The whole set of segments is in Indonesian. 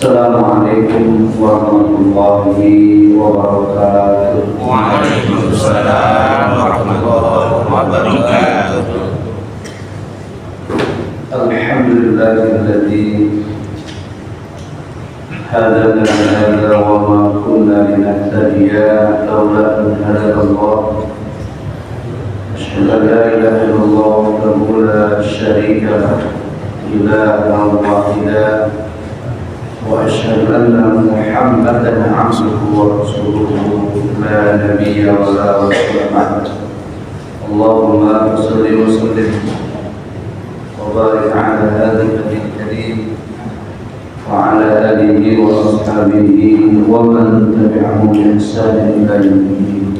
Assalamualaikum warahmatullahi wabarakatuh. Waalaikumsalam warahmatullahi wabarakatuh. Alhamdulillahilladzi hadana hadza wa ma kunna linahtadiya laula an hadana. Asyhadu an la ilaha illallah wahdahu la syarika lahu ilahan wahidan wa asyhadu anna Muhammadan abduhu wa rasuluhu la nabiyya wa la rasula ba'dahu. Allahumma shalli wa sallim wa barik ala hadhihi al-karim wa ala alihi wa ashabihi wa man tabi'ahum bi ihsan ila yaumil din.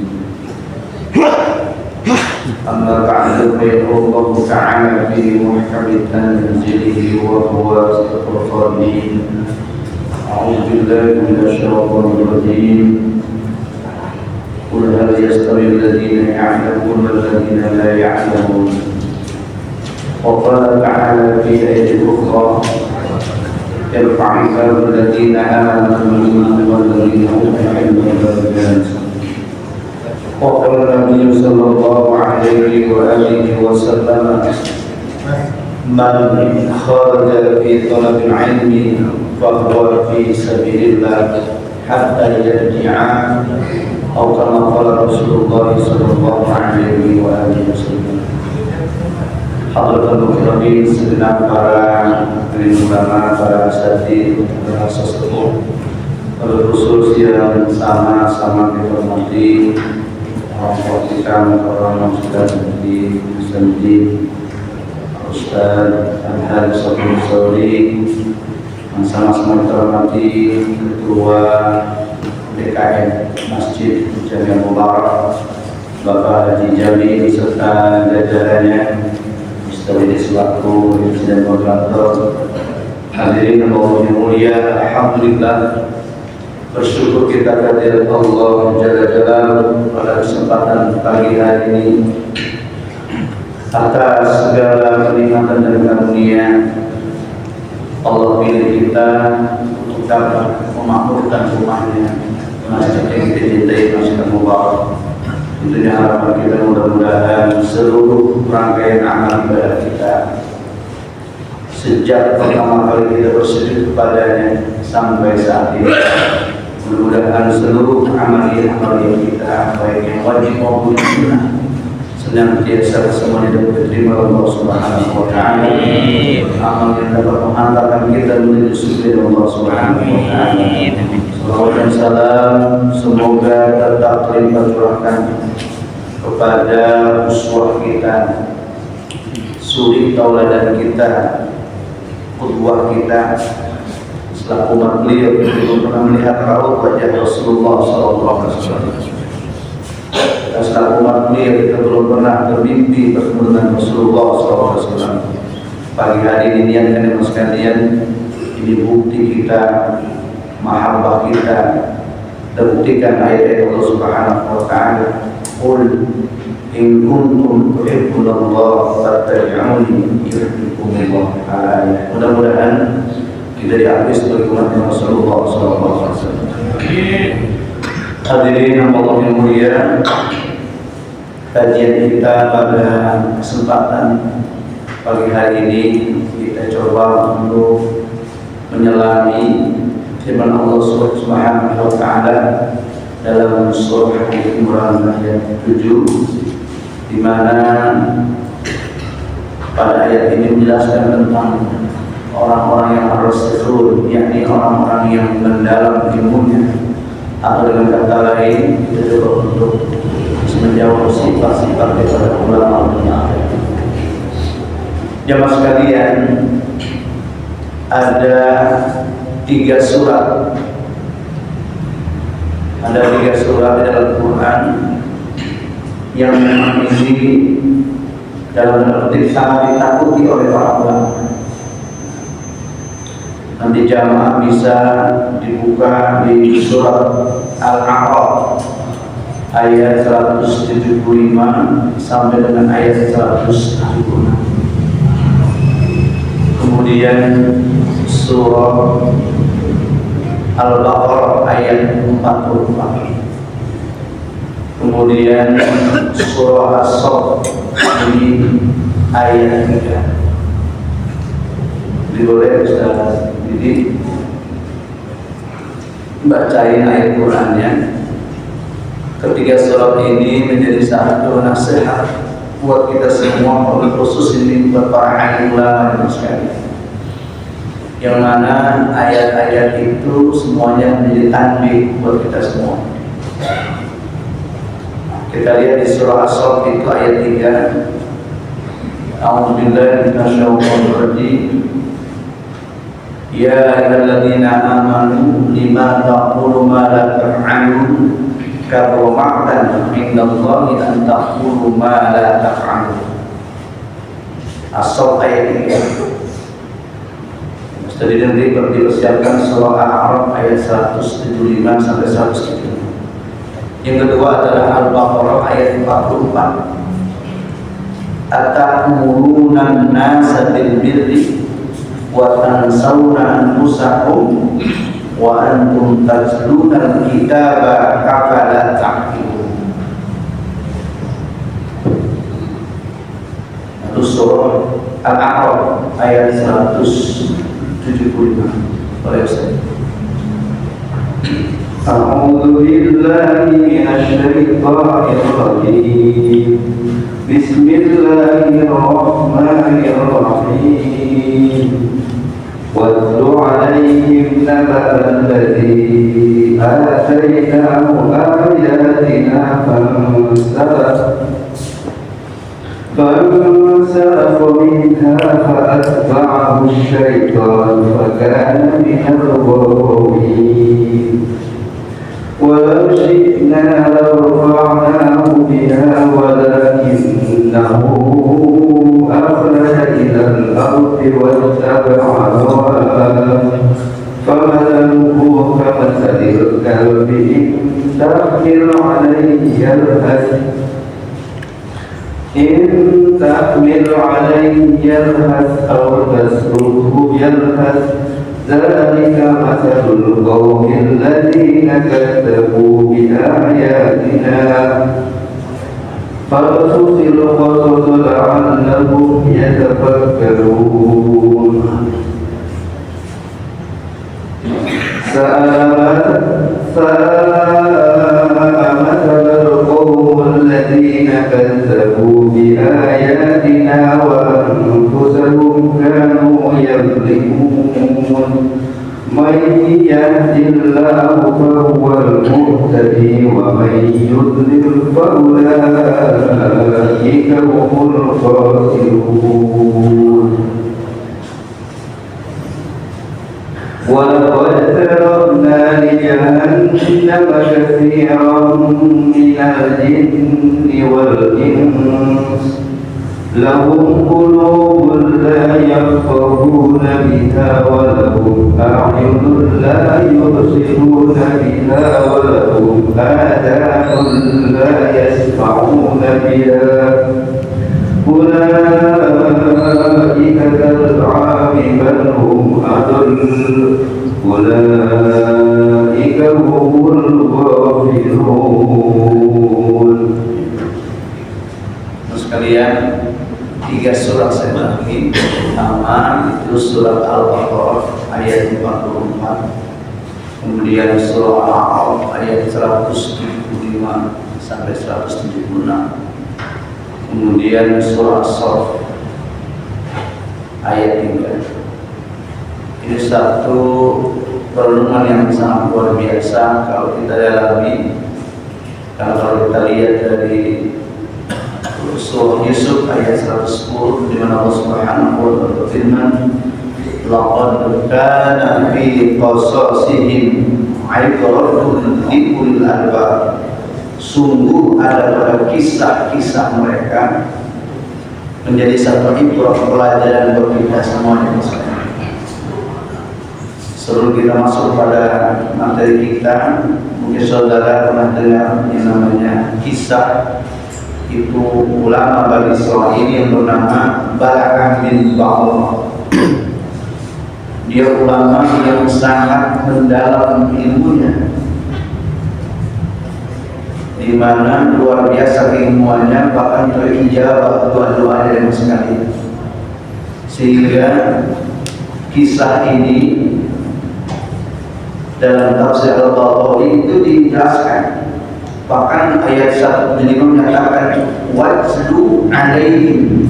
Amma ba'du, fa Allah ta'ala fi muhkami tanzilihi wa huwa asdaqul qa'ilin. أعوذ بالله من الشيطان الرجيم. قل هل يستوي الذين يعلمون والذين لا يعلمون. وقال تعالى في آية أخرى يرفع الله الذين آمنوا منكم والذين أوتوا العلم درجات. وقال النبي صلى الله عليه وآله وسلم من خرج في طلب العلم فهو في سبيل الله حتى يرجع أو كما قال رسول الله صلى الله عليه وآله وسلم. Hadratul Mukarramin, segenap para ulama, para asatidz, para sesepuh, para khusus yang sama-sama dihormati, orang kita, para ustaz di masjid, Ustaz Al-Hadz Abdul Sawri, yang sama-sama dihormati Ketua DKM Masjid Jami Mubarak Bapak Haji Jami beserta jajarannya, istri selaku Presiden Moderator, hadirin Allah yang mulia. Alhamdulillah, bersyukur kita kehadirat Allah Jalla Jalaluhu pada kesempatan pagi hari ini atas segala kenikmatan dan karunia. Allah pilih kita untuk dapat memakmurkan rumahnya, masjid yang kita cintai, Masjid Mubarak. Tentunya harapan kita mudah-mudahan seluruh rangkaian amal ibadah kita sejak pertama kali kita bersujud kepadanya sampai saat ini, mudah-mudahan seluruh amal-amal kita, baik yang wajib maupun sunnah, senantiasa semuanya dapat diterima Allah Subhanahu wa ta'ala. Amal yang dapat menghantarkan kita menuju surga Allah Subhanahu wa ta'ala. Salawat dan salam semoga tetap terlimpah curahkan kepada uswah kita, suri tauladan kita, qudwah kita, selaku umat beliau yang pernah melihat raut wajah Rasulullah SAW. Selaku umat beliau kita belum pernah bermimpi bertemu dengan Rasulullah SAW. Pagi hari ini niatkan dengan sekalian, ini bukti kita, mahabbah kita, terbuktikan ayat Allah Subhanahu wa ta'ala, qul in kuntum tuhibbunallah fattabi'uni yuhibbukumullah. Mudah-mudahan kita diambil sebagai umat Rasulullah SAW. Hadirin Allah yang mulia, kajian kita pada kesempatan pagi hari ini kita coba untuk menyelami firman Allah Subhanahu wa ta'ala dalam surah Al-Imran ayat 7, di mana pada ayat ini menjelaskan tentang orang-orang yang ar-rasikhun, yakni orang-orang yang mendalam ilmunya, atau dengan kata lain kita coba untuk menjawab sifat-sifat daripada ulama ulama. Jamaah sekalian, ada 3 surat di dalam Quran yang memang ini dalam arti sangat ditakuti oleh para ulama. Nanti jamaah bisa dibuka di surat Al-A'raf ayat 175 sampai dengan ayat 176. Kemudian surah Al-Baqarah ayat 44. Kemudian surah As-Saff di ayat 3. Boleh Ustaz Didi bacain ayat Qur'annya. Ketiga surat ini menjadi satu nasihat buat kita semua, khusus ini buat para alim ulama dan sekalian. Yang mana ayat-ayat itu semuanya menjadi tanbih buat kita semua. Kita lihat di surah As-Saff itu ayat 3. A'udzubillahi minasyaitonir rajim. Ya ayyuhalladzina amanu lima taqulu ma la taf'alun kabura maqtan 'indallahi an taqulu ma la taf'alun. As-Saff ayat 3. Mesti dipersiapkan surah Al-A'raf ayat 175 sampai 175. Yang kedua adalah Al-Baqarah ayat 44. Atamuruna an-nasa bil birri wa tansawna anfusakum wa antum tatluna al-kitaba afala ta'qilun. Lalu surah Al-A'raf ayat 175. Boleh Ustaz? A'udzu billahi minasyaitonir rajim. Bismillahirrahmanirrahim. Watlu 'alaihim naba'a alladzi atainahu ayatina فانسلخ منها فأتبعه الشيطان فكان من الغاوين ولو شئنا لرفعناه بها ولكنه أخلد إلى الأرض واتبع هواه فمثله كمثل الكلب إن تحمل عليه يلهث أو تتركه يلهث ذلك مثل القوم الذين كذبوا بآياتنا فاقصص القصص لعلهم يتفكرون ساء مثل القوم الذين كذبوا بآياتنا وأنفسهم كانوا يظلمون من يهد الله فهو المهتدي ومن يضلل فأولئك هم الخاسرون ولقد ذرأنا لجهنم كثيرا من الجن والإنس لهم قلوب لا يفقهون بها ولهم أعين لا يبصرون بها ولهم آذان لا يسمعون بها أولئك كالأنعام بل هم أضل أولئك هم الغافلون. Sekalian, 3 surat saya bagi pertama itu surat Al-Baqarah ayat 44, kemudian surah Al-A'raf ayat 175 sampai 176, kemudian surah As-Saff ayat 3. Ini satu perenungan yang sangat luar biasa kalau kita dalami. Karena kalau kita lihat dari surah Yusuf ayat 110 di mana Allah Subhanahu wa taala berfirman, laqad kana fi qasasihim ibratun li ulil albab. Sungguh ada pada kisah-kisah mereka menjadi satu ibrah, pelajaran bagi kita semuanya. Sebelum kita masuk pada materi kita, mungkin saudara pernah dengar yang namanya kisah itu ulama Bani Israil yang bernama Bala'am bin Ba'ur. Dia ulama yang sangat mendalam ilmunya, di mana luar biasa keilmuannya, bahkan terijabah doa-doa dari sekali. Sehingga kisah ini dalam tafsir Al-Tabari itu dijelaskan. Bahkan ayat 1 menyatakan wajlu alaihim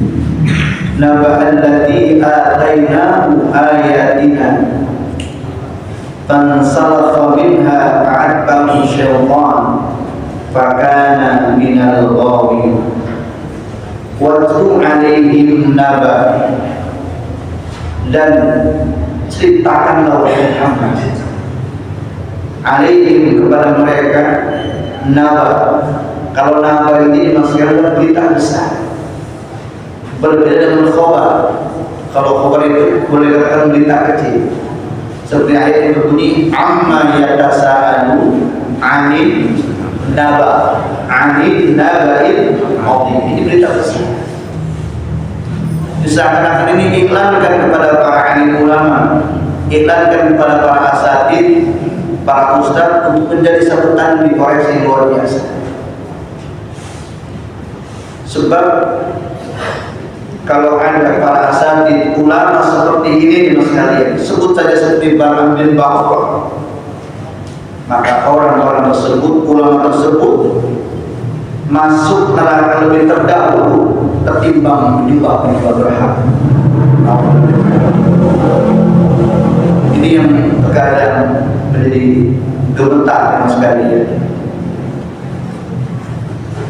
naba'al ladzi atainahu ayatina fansalakha minha fa'atba'ahu syaitan fakana minal ghawin. Wajlu alaihim naba, dan ceritakanlah wahai Muhammad alaihim kepada mereka naba. Kalau naba ini dimaksudkan berita besar, berbeda dengan khobar. Kalau khobar itu boleh dikatakan berita kecil, seperti ayat yang berbunyi amma yatasaalu anil naba anil nabail azim. Ini berita besar. Seakan-akan ini iklankan kepada para alim ulama, iklankan kepada para asatid, para ustaz untuk menjadi sabutan di koreksi yang luar biasa. Sebab kalau ada para asatid ulama seperti ini di sekalian, sebut saja seperti Bang bin Bakhra, maka orang-orang tersebut, ulama tersebut masuk neraka lebih terdahulu ketimbang penyembah berhala. Ini yang terkadang menjadi gemetar sekali.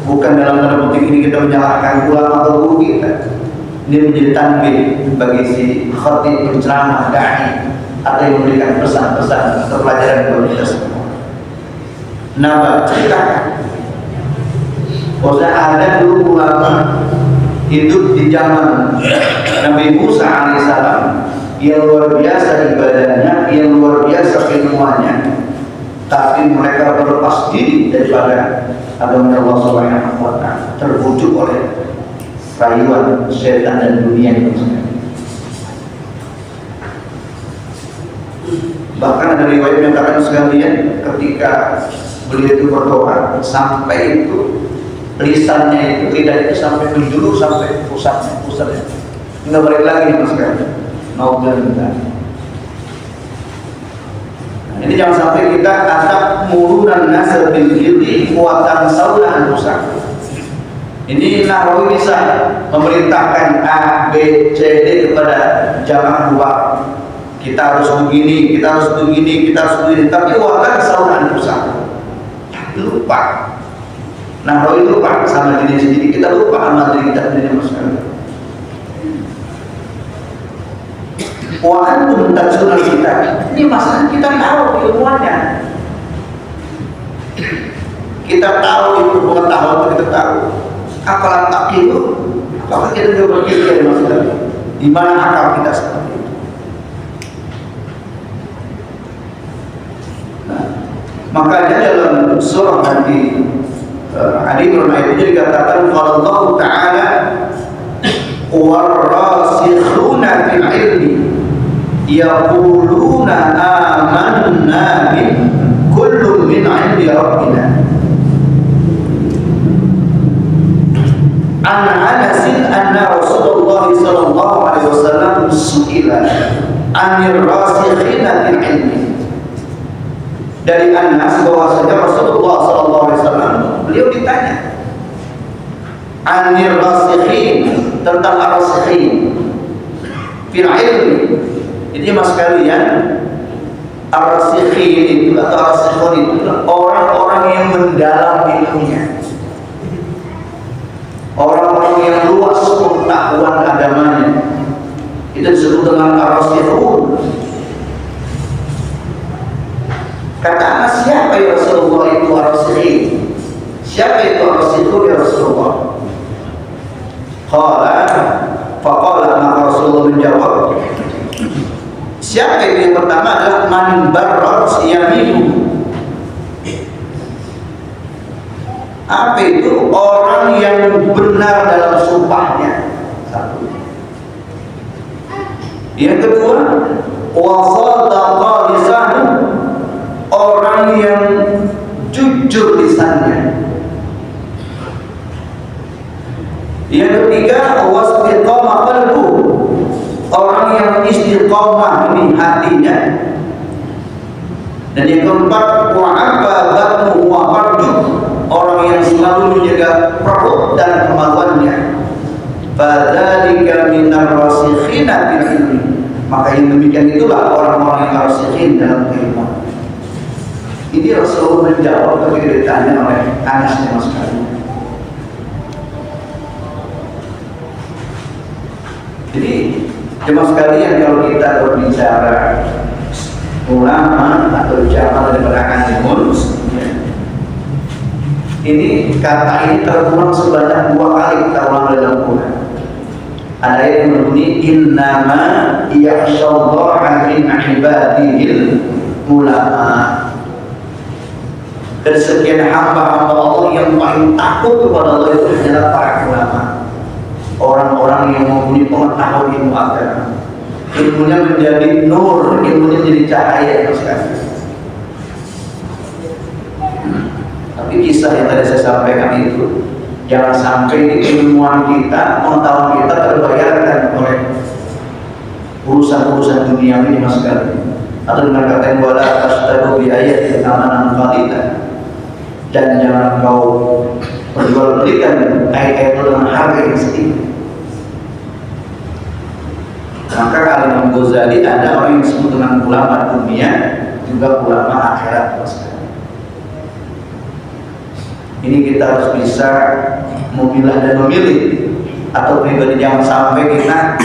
Bukan dalam tanda petik ini kita menyalahkan ulama atau guru kita. Ini menjadi tanbih bagi si khatib, penceramah, dai, atau yang memberikan pesan-pesan atau pelajaran kepada kita semua. Nah, ceritakan bahwa ada dulu ulama hidup di zaman Nabi Musa alaihissalam yang luar biasa ibadahnya, yang luar biasa ilmuannya, tapi mereka berlepas diri daripada agama Allah Subhanahu wa Ta'ala, terbujuk oleh rayuan setan dan dunia itu. Bahkan ada riwayat yang katakan sekalian, ketika beliau itu berdoa sampai itu lisannya itu, lidah itu sampai menjulur sampai pusatnya, nggak balik lagi mas kan? Mau bilang ini jangan sampai kita atap murunan nasr bil jildi kuatan saulan rusak. Ini Nawawi bisa memerintahkan A, B, C, D kepada jamaah dua. Kita harus begini, kita harus begini, kita harus begini. Tapi kuatan saulan rusak. Lupa. Nawawi lupa sama diri sendiri, kita lupa sama diri kita sendiri masalah. Wa antum tajunal kita. Ini masalah kita tahu ilmuannya. Kita tahu itu pengetahuan, kita tahu. Apalah takilu, apakah kita juga berpikir masalah? Di mana akal kita seperti itu? Nah, makanya dalam surah nanti Ali Imran ayat itu dikatakan Allah Ta'ala warasikhuna fil ilmi yaquluna amanna bi kullun min 'indi rabbina. An Anas anna Rasulullah sallallahu alaihi wasallam su'ila 'anil rasikhina fil ilmi. Dari Anas bahwasanya Rasulullah sallallahu alaihi wasallam beliau ditanya anir rasikhin, tentang ar-rasikhin fil ilmi. Jadi mas kalian, ar-rasikhin itu atau ar-rasikhun itu orang-orang yang mendalam ilmunya, orang-orang yang luas pengetahuan agamanya, itu disebut dengan ar-rasikhun. Kata Anas, siapa ya Rasulullah itu ar-rasikhin? Siapa itu ar-rasikhun ya Rasulullah? Faqala, maka Rasulullah menjawab, siapa itu yang pertama adalah man barrat yaminu. Apa itu? Orang yang benar dalam sumpahnya. Satu. Yang kedua, wa sadaqa lisanuhu, orang yang jujur lisannya. Yang ketiga, wastiqamah qalbuhu, orang yang istiqamah ini hatinya. Dan yang keempat, wa'abba batnuhu wa farjuhu, orang yang selalu menjaga perut dan kemaluannya. Fadzalika minar rasikhina fil ilmi, maka yang demikian itulah orang-orang yang rasikhin dalam keilmuan. Ini Rasulullah menjawab ketika ditanya oleh Anas bin Malik. Jadi jemaah sekalian, kalau kita berbicara ulama atau jamal daripada alimun, ini kata ini terulang sebanyak 2 kali kita ulang dalam Quran. Ada yang berbunyi innama yakhshallaha min ibadihil ulama. Dari sekian hamba-hamba Allah yang paling takut kepada Allah itu adalah para ulama, orang-orang yang mempunyai pengetahuan ilmu agama. Ilmunya menjadi nur, ilmunya menjadi cahaya sekali. Tapi kisah yang tadi saya sampaikan itu, jangan sampai di ilmuwan kita, pengetahuan kita terbayarkan oleh urusan-urusan dunia ini mas sekali. Atau dengan kata yang wala tasdaru bi ayatin amanan qalila, dan jangan kau perjualbelikan ayat-ayat dengan harga yang sedikit. Maka Imam Ghazali ada orang yang disebut dengan ulama dunia, juga ulama akhirat. Ini kita harus bisa memilah dan memilih, atau pribadi jangan sampai kita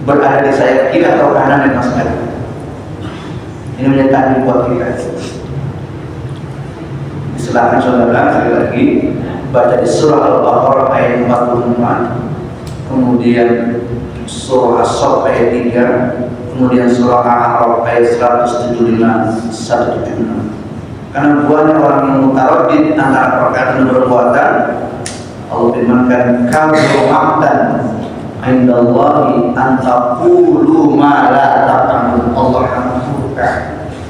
berada di sayap kiri atau kanan dan masyarakat. Ini menjadi tanggung buat kita. Silakan saudara sekali lagi baca di surah Al-Baqarah ayat 44, kemudian surah As-Saff ayat 3, kemudian surah Al-A'raf ayat 175 176. Karena buahnya orang yang mutaradid antara perkataan dan perbuatan, Allah firmankan kabur maqtan indallahi an taqulu ma la taqulun. Allah akan murka,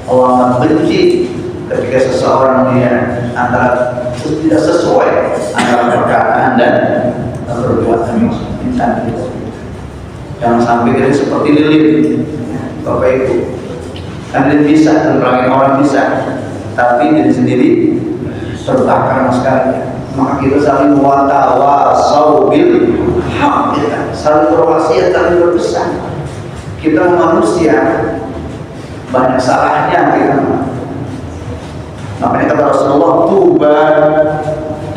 Allah akan benci ketika seseorang dia antara tidak sesuai antara perkataan dan perbuatan. Jangan sampai kita seperti lilin, Bapak Ibu. Kan lilin bisa menerangi orang bisa, tapi diri sendiri terbakar sekali. Maka kita saling watawasau bil haq, saling berwasiat, saling berpesan. Kita manusia banyak salahnya kita. Makanya kata Rasulullah, tuba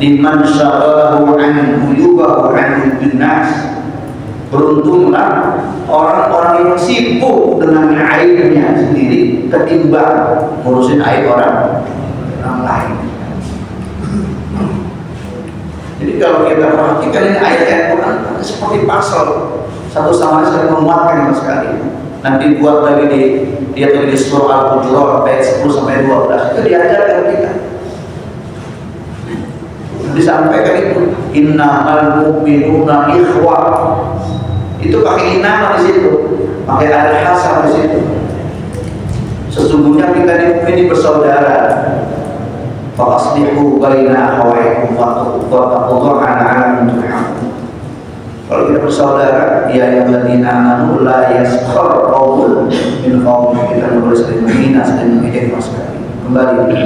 liman syarahu an uyubahu an binnas. Beruntunglah orang-orang yang sibuk dengan aibnya sendiri ketimbang ngurusin aib orang lain. Jadi kalau kita perhatikan ini ayat-ayat Quran seperti pasal satu sama lain saling menguatkan sekali. Nanti buat lagi dia tulis di surah Al-Hujurat ayat 10 sampai 12 itu diajarkan kita. Disampaikan itu innamal mu'minuna ikhwah. Itu pakai inama di situ, pakai al-hasar di situ. Sesungguhnya kita ini bersaudara. Fa'aslihu baina akhawaykum wattaqullaha la'allakum turhamun. Kalau kita bersaudara, ya ayyuhalladzina amanu la yaskhar qaumun min qaumin, kita boleh saling menghina, saling mengejek sekali. Kembali.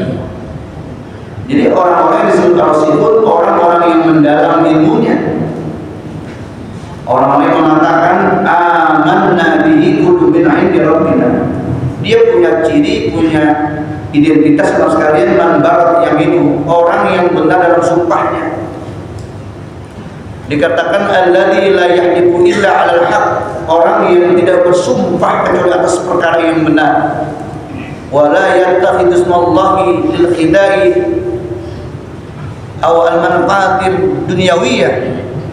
Jadi orang-orang yang disebut rasulun, orang-orang yang mendalam ilmunya. Orang-orang yang mengatakan amanna bihi kullu min 'indi rabbina. Dia punya ciri, punya identitas sama sekalian man barat yaminu, orang yang benar dalam sumpahnya. Dikatakan alladzi la yahlifu illa 'alal haq, orang yang tidak bersumpah kecuali atas perkara yang benar. Wa la yattakhidhu ismallahi lil khidai aw al manfaatir dunyawiyah,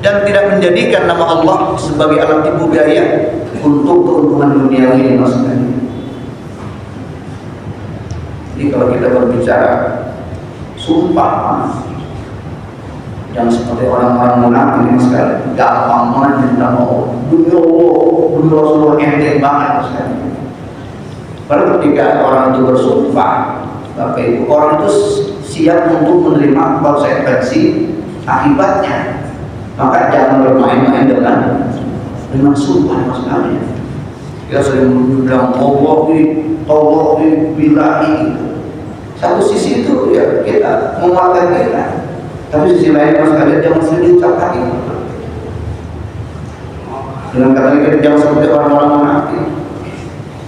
dan tidak menjadikan nama Allah sebagai alat tipu daya untuk keuntungan duniawi maksudnya. Jadi kalau kita berbicara sumpah, jangan seperti orang-orang munafik ini sekali, gampang banget minta mau dunia Allah, dunia Rasulullah, enteng banget sekali. Baru ketika orang itu bersumpah, Bapak Ibu, orang itu siap untuk menerima konsekuensi akibatnya. Maka jangan bermain-main dengan sumpah mas kalian. Kita sering bilang tolong bilahi. Satu sisi itu ya kita menguatkan kita, tapi sisi lain mas kalian jangan sering diucapkan itu. Dengan kata kita jangan seperti orang-orang munafik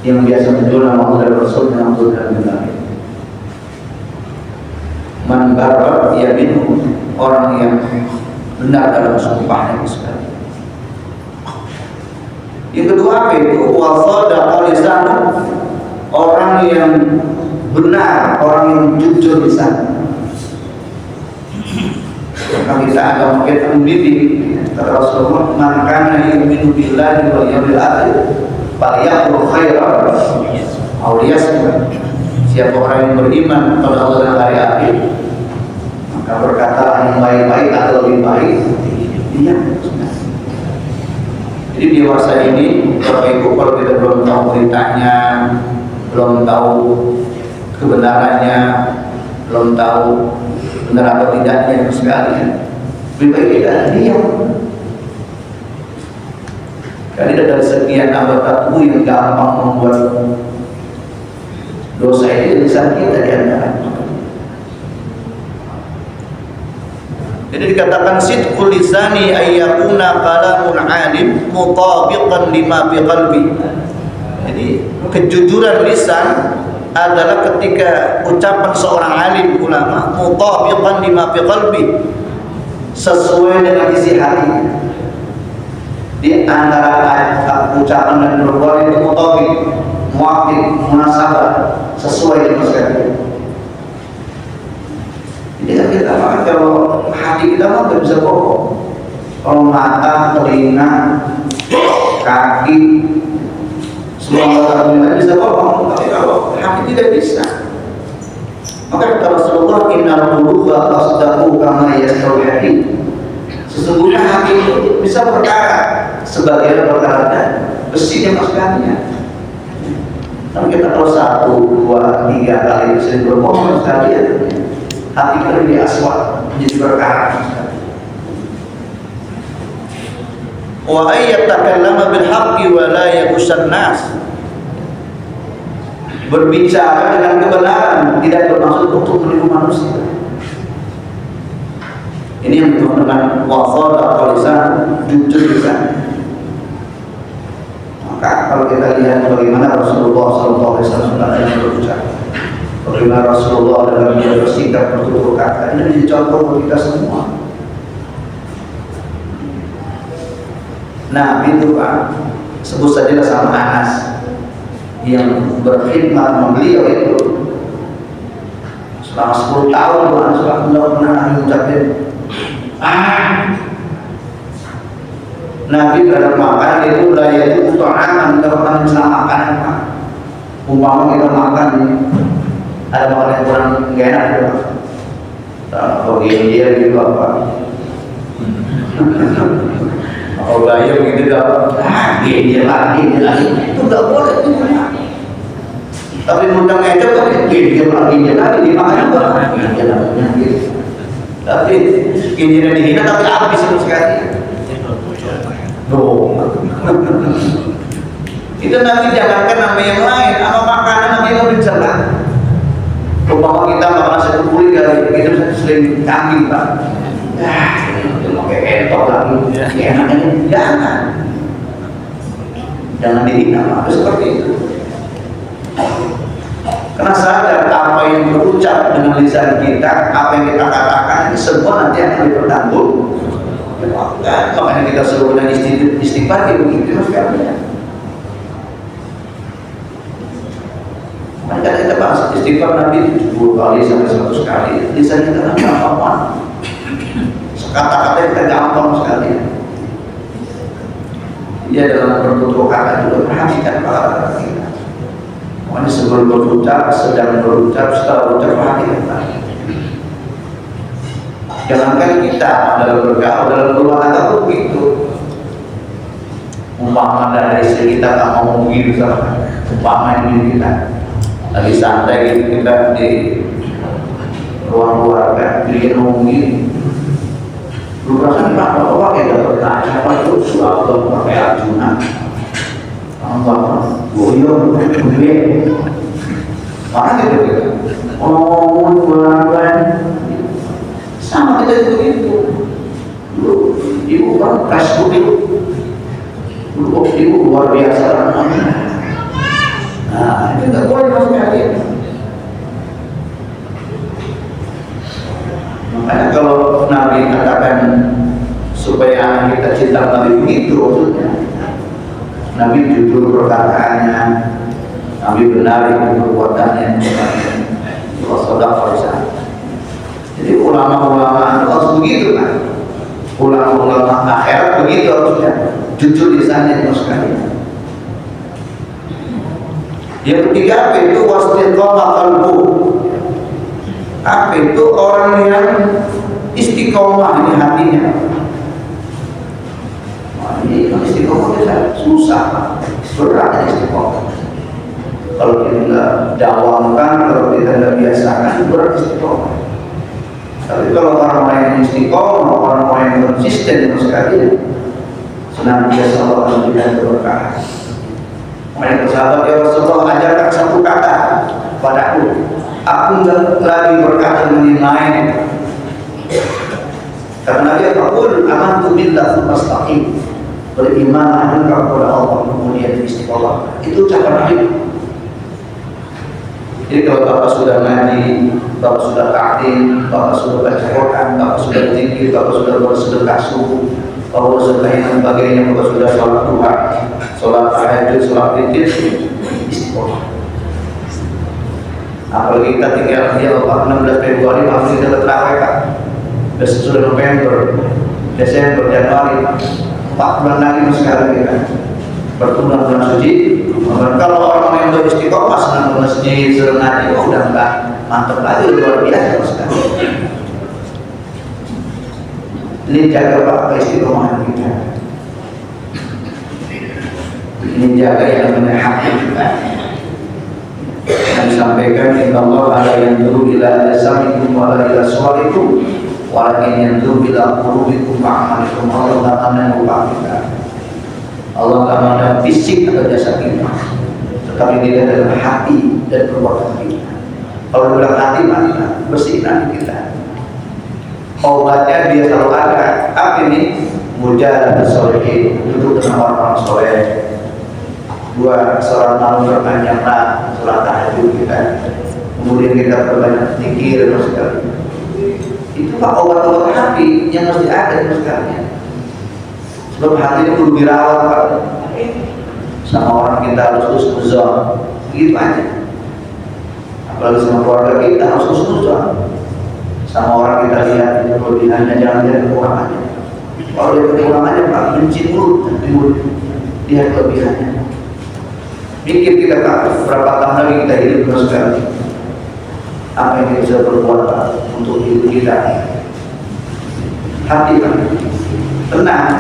yang biasa menjual nama Allah dan Rasul dan Abdul dan Nabi. Man barra yaminu, orang yang benar dalam sumpahnya sekali. Yang kedua apa itu? Wa sadaqa lisanu, orang yang benar, orang yang jujur lisan. Maka kita agak kita mendidik kata Rasulullah, man kana yu'minu billahi wal yawmil akhir falyaqul khairan aw liyasmut. Siapa orang yang beriman kepada Allah dan hari akhir, maka berkata yang baik-baik atau lebih baik dia. Jadi dewasa ini Bapak Ibu, kalau kita belum tahu beritanya, belum tahu kebenarannya, belum tahu benar atau tidaknya sekalian, lebih baik kita diam. Karena dari sekian anggota tubuh yang gampang membuat dosa itu lisan kita di antara. Jadi dikatakan sidqul lisani ayyakuna kalamun alim mutabiqan lima fi qalbi. Jadi kejujuran lisan adalah ketika ucapan seorang alim ulama mutabiqan lima fi qalbi, sesuai dengan isi hati. Di antara ucapan dan perbuatan itu mutabiq, muafiq, munasabah, sesuai dengan sekali. Jadi kan kita makan, kalau hati kita mah nggak bisa bohong. Kalau mata, telinga, kaki, semua orang bisa bohong, tapi kalau hati tidak bisa. Maka kata Rasulullah, innal quluba tasdaqu kama yasdaqul hadid. Sesungguhnya hati itu bisa berkata sebagian berkata besinya masukkannya. Tapi kita kalau 1, 2, 3 kali sering berbohong sekalian, hati kita di aswad menjadi berkara. Wa ayyatakallama bil haqqi wa la yaghussan nas. Berbicara dengan kebenaran, tidak bermaksud untuk menipu manusia. Ini yang disebut dengan wasada lisan, jujur lisan. Maka kalau kita lihat bagaimana Rasulullah SAW berucap, bagaimana Rasulullah dalam dia bersikap bertutur kata, ini menjadi contoh bagi kita semua. Nah itu Pak, sebut saja sama Anas yang berkhidmat beliau itu selama 10 tahun Anas pernah mengucapkan Nabi terhadap makan itu itu untuk aman, kalau orang Islam makan apa? Umpama kita makan ada makanan yang kurang nggak enak ya, kalau dia gitu apa? Kalau bayar gitu dia lagi itu nggak boleh itu. Tapi undang aja kan dia lagi dimakan apa? Dia lagi. Tapi ini dihina tapi habis itu sekali. Itu nanti jangankan nama yang lain, sama makanan nama yang lebih celah. Umpama kita makan satu kulit kali, kita sering kambing Pak. Itu pakai entok lagi. Enaknya jangan dihina, harus seperti itu. Karena sadar apa yang berucap dengan lisan kita, apa yang kita katakan, semua nanti akan dipertanggung. Makanya kita selalu dengan istighfar begitu sekalian. Makanya kita bahas istighfar Nabi 70 kali sampai 100 kali. Lisan kita kan gampang. Kata-kata kita gampang sekali. Dia dalam bertutur kata juga perhatikan kata-kata kita. Makanya sebelum berucap, sedang berucap, setelah berucap perhatikan. Jangankan kita dalam bergaul, dalam berumah tangga pun begitu. Umpama dari istri kita tak mau begitu sama umpama ini kita lagi santai gitu, kita di ruang keluarga dia ngomongin lu perasaan Pak Bapak kayak gak bertanya apa itu suatu pakai Arjuna Bapak goyong gue mana gitu ngomong bulan sama kita juga gitu lu ibu kan Facebook itu lu ibu luar biasa nah itu gak boleh maksudnya gitu. Makanya kalau Nabi katakan supaya anak kita cinta Nabi begitu maksudnya Nabi jujur perkataannya, Nabi benar dengan perbuatannya, Rasulullah. Jadi ulama-ulama harus begitu kan? Ulama-ulama akhirat begitu harusnya, jujur lisannya itu sekali. Yang ketiga apa itu wastiqomah qalbu. Apa itu orang yang istiqomah di hatinya. Wah, ini istiqomah kita susah, berat istiqomah. Kalau kita nggak dawamkan, kalau kita nggak biasakan, berat istiqomah. Tapi kalau orang-orang yang istiqomah, orang-orang yang konsisten sekali, senantiasa Allah akan memberikan keberkahan. Makanya sahabat ya Rasulullah ajarkan satu kata padaku. Aku tidak lagi berkata menilai karena dia takut amantu billah tsumastaqim, beriman kepada Allah kemudian istiqomah. Itu cara hidup. Jadi kalau Bapak sudah ngaji, Bapak sudah taklim, Bapak sudah baca Quran, Bapak sudah zikir, Bapak sudah bersedekah subuh, Bapak bersedekah dan sebagainya, Bapak sudah sholat duha, sholat tahajud, sholat witir, istiqomah. Apalagi kita tinggal dia Bapak 16 Februari masih kita terawih kan. Besok sudah November, Desember, Januari, 4 bulan lagi sekarang kita bertemu bulan suci. Kalau orang yang beristiqomah senang ke masjid, senang ngaji, udah enggak mantap lagi, luar biasa sekali. Ini jaga Pak istiqomahan kita. Ini jaga yang namanya hati kita. Yang disampaikan inna Allah la yanzuru ila ajsamikum wa la ila suwarikum walakin yanzuru ila qulubikum wa a'malikum. Allah tak memandang rupa kita, Allah tak memandang fisik atau jasa kita, tetapi dia adalah hati dan perbuatan kita. Kalau bilang hati mana bersihin hati kita. Obatnya dia selalu ada. Apa ini? Mujahadah sholihin, duduk dengan orang-orang soleh. Dua, sholat malam berpanjanglah, sholat tahajud kita. Kemudian kita berbanyak zikir sekali. Itu Pak obat-obat hati yang mesti ada sekalian. Sebab hati itu perlu dirawat Pak. Sama orang kita harus husnuzon, begitu aja. Apalagi sama keluarga kita harus husnuzon. Sama orang kita lihat kelebihannya, jangan-jangan kekurangannya. Kalau dia kekurangannya Pak, benci mulut, lihat kelebihannya. Mikir kita takut berapa tahun lagi kita hidup terus sekali. Apa yang kita bisa berbuat untuk hidup kita? Hati kan tenang.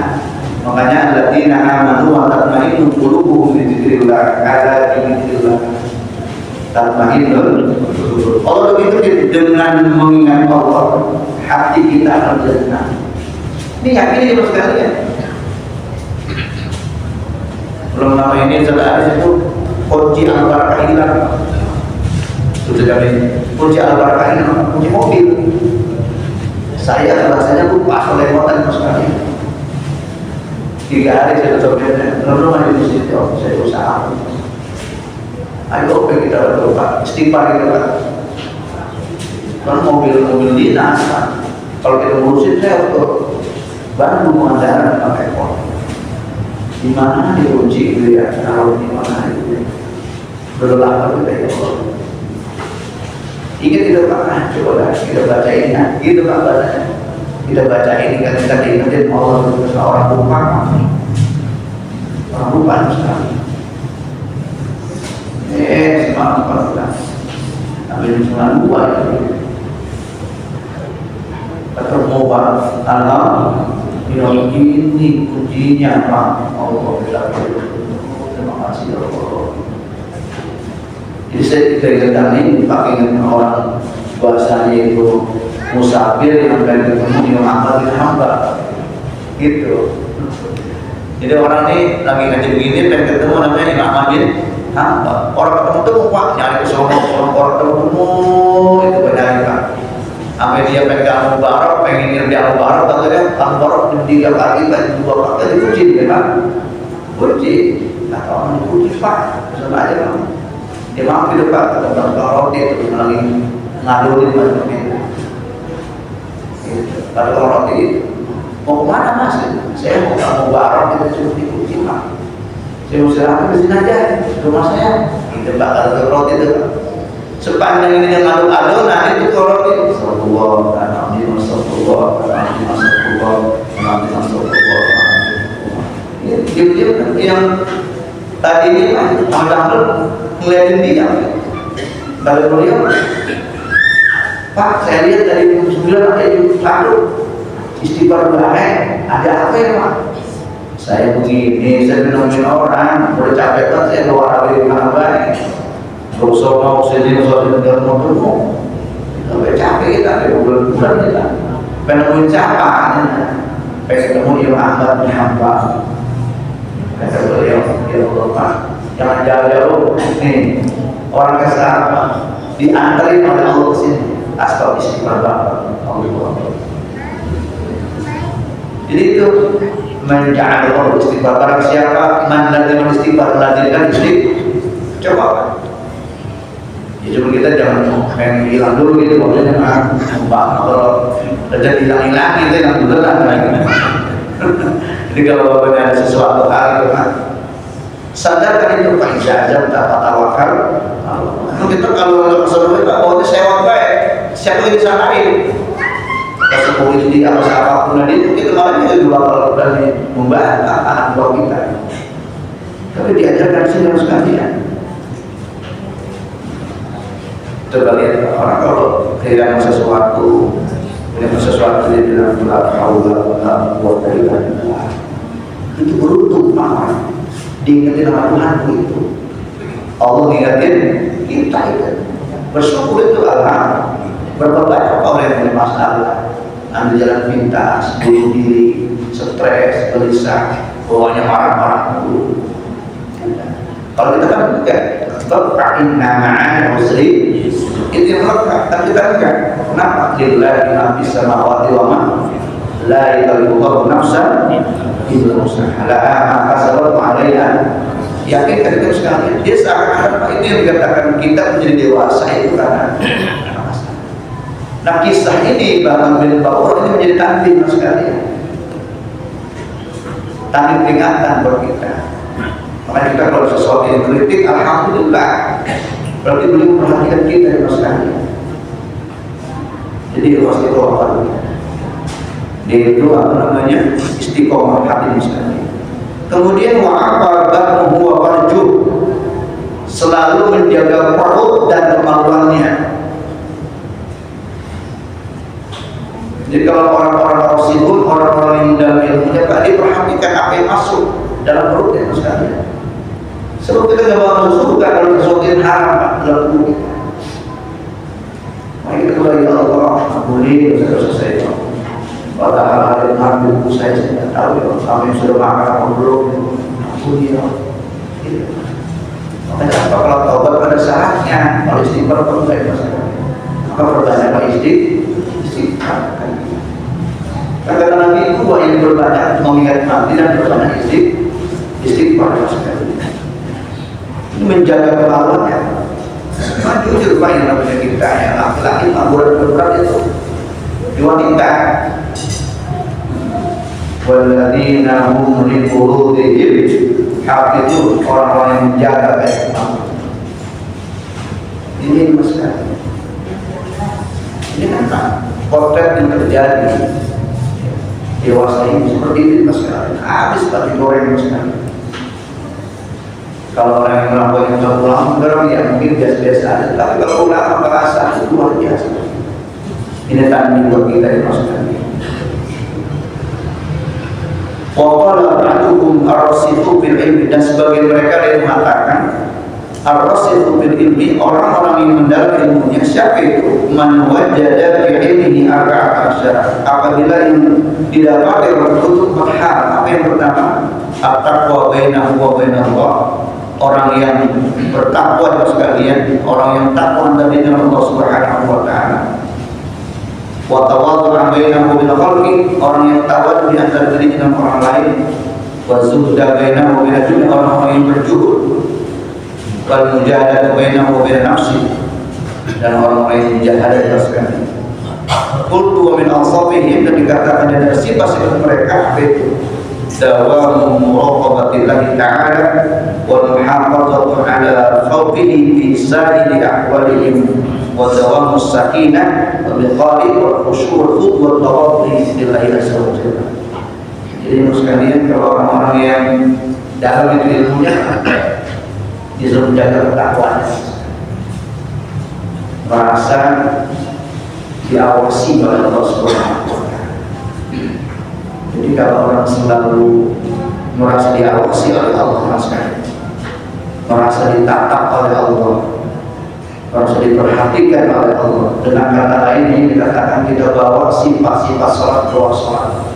Makanya alladzina amanu wa tatma'innu qulubuhum bi dzikrillah, ala dzikrillah tatma'innul qulub. Allah begitu dengan mengingat Allah, hati kita akan tenang. Ini yakin ini sekalian. Belum nama ini setelah itu kunci al-barakah hilang. Sudah kami kunci al-barakah hilang, kunci mobil. Saya rasanya lupa kelepotan sekali. 3 hari saya cobain, renungan di situ, saya usaha. Ayo kita berdoa, istighfar kita Pak. Kan mobil dinas Pak. Kalau kita ngurusin saya untuk bantu pengandaran pakai kok. Di mana dikunci itu ya? Kalau di mana itu? Berdoa kita ya Allah. Ingat itu Pak, coba kita baca ini, gitu Pak bacanya. Kita baca ini kan kita diingetin Allah itu seorang lupa, orang lupa sekali. Semangat kita. Ambil semangat buat. Ketemu Pak Allah. Yang ini kuncinya Pak. Allah bilang terima kasih Allah. Jadi saya keingetan ini pakai orang bahasanya itu musafir yang akan ketemu Imam Ahmad bin Hanbal gitu. Jadi orang ini lagi ngaji begini pengen ketemu namanya Imam Ahmad bin Hanbal. Orang ketemu Pak nyari ke sono, orang ketemu itu banyak Pak. Sampai dia pegang Mubarak, pengen ngerti Mubarak, katanya Mubarak 3 kali, 2 kali dipuji kan? Puji, kata orang dipuji Pak, sama aja Pak. Dia maaf di depan, kata kalau dia itu lagi ngadurin macam itu. Kata orang itu, mau kemana Mas? Saya mau ke Mubarak, kita cuma dipuji Pak. Saya mau silahkan di sini aja, rumah saya. Kita bakal ke roti itu. Sepanjang ini yang adu-adu, nah itu kalau itu Rasulullah, Nabi Rasulullah, Nabi Rasulullah, Nabi Rasulullah. Dia yang tadi ini Ahmad ngeliatin dia. Kalau beliau, Pak, saya lihat dari 9 sampai 1 istighfar banyak. Ada apa ya Pak? Saya begini, saya nemuin orang, udah capek banget saya bawa dari mana baik. Dosa mau sedih dengan motormu, sampai capek kita, bulan kita, penemuin siapa? Pengen ketemu Imam Ahmad bin Hanbal. Kata beliau, ya Allah Pak, jangan jauh-jauh. Nih orang kesal diantarin oleh Allah ke sini. Astagfirullah Bapak, Allah. Jadi itu menjadi Allah istighfar. Barang siapa mandang istighfar lazimkan istighfar. Coba Pak. Ya cuma kita jangan pengen hilang dulu gitu, maksudnya kalau udah hilang-hilang kita yang beneran lagi. Jadi kalau ada sesuatu hal itu kan sadarkan itu Pak Ijazah tak tawakal. Kita kalau nggak kesana kita mau sewa baik, siapa yang disalahin? Kalau politik apa siapapun itu kita malah itu dua kalau berani membantah anak buah kita. Tapi diajarkan sih harus sekalian. Coba lihat orang kalau kehilangan sesuatu, punya sesuatu dia bilang la haula wala quwwata illa billah. Itu beruntung Pak. Diingetin sama Tuhan itu. Allah ngingetin kita itu. Bersyukur itu alhamdulillah. Berapa banyak orang yang punya masalah, ambil jalan pintas, bunuh diri, stres, gelisah, bawahnya marah-marah dulu. Kalau kita kan enggak, inna ma'al usri itu yang lengkap, tapi kita enggak. Kenapa? Lillahi ma fis samawati wa ma la yukallifu nafsan illa wus'aha. Laha ma kasabat wa 'alaiha. Yakinkan itu sekalian. Dia seakan-akan itu yang dikatakan kita menjadi dewasa itu karena masalah. Nah kisah ini Bang bin Bawor ini menjadi tanding sekalian. Tanding peringatan buat kita. Makanya kita kalau sesuatu yang kritik, alhamdulillah, berarti beliau memperhatikan kita di masa ini. Jadi istiqomah, dia itu apa namanya istiqomah hati misalnya. Kemudian wa'aqabahu wa farjuh, selalu menjaga perut dan kemaluannya. Jadi kalau orang-orang rasulun, orang-orang yang dalam ilmunya tadi perhatikan apa yang masuk dalam perutnya misalnya. Sebab kita tidak mau masuk surga kalau sesuatu yang haram dalam tubuh kita. Maka kita kembali ya Allah, ampuni dosa-dosa saya. Pada hal-hal yang haram itu saya tidak tahu ya. Kami sudah makan atau belum, ampuni ya Allah. Makanya apa kalau taubat pada saatnya, kalau istighfar pun baik masalah. Maka pertanyaan apa istighfar? Kata Nabi itu yang berbanyak mengingat mati dan berbanyak istighfar masalah. Menjaga kemaluannya. Nah, jujur Pak yang namanya kita yang laki-laki berat itu di wanita. Walladzina hum li furujihim hafizun, orang-orang yang menjaga baik kemaluan. Ini masalah. Ini kan potret yang terjadi dewasa ini seperti ini masalah. Habis tapi goreng masalah. Kalau orang yang melakukan yang ulama ya mungkin biasa-biasa aja, tapi kalau ulama merasa itu luar biasa. Ini tanding buat kita dimasukkan. Waqala ba'duhum ar-rasikhun fil ilmi, dan sebagian mereka yang mengatakan Ar-rasikhu fil ilmi, orang-orang yang mendalam ilmunya. Siapa itu? Man wajada fi ilmihi arba'at asyara, apabila yang didapati oleh kutub hal. Apa yang pertama? At-taqwa bainahu wa bainallah, orang yang bertakwa sekalian, orang yang takwa antara dengan Allah Subhanahu wa taala. Wa tawadhu'a bainahu bil khalqi, orang yang tawadhu di antara diri dengan orang lain. Wa zuhda bainahu bil dunya, orang yang berjuhud. Wal mujahadatu bainahu wa bain nafsi, dan orang-orang yang mujahadah sekalian. Qultu wa min awsafihim, dan dikatakan dari sifat-sifat mereka itu dawamu muraqabatillahi ta'ala wal muhafazatu ala khawfihi fi sa'iri ahwalihim wa dawamu sakinah wa biqali wal khusyu' wal khud wa tawaddu'i billahi azza wa jalla. Jadi sekalian, kalau orang-orang yang dalam itu ilmunya disuruh menjaga ketakwaan, merasa diawasi oleh Allah Subhanahu wa taala. Jadi kalau orang selalu merasa diawasi oleh Allah, merasa ditatap oleh Allah, merasa diperhatikan oleh Allah, dengan kata lain ini dikatakan kita bawa sifat-sifat sholat keluar sholat.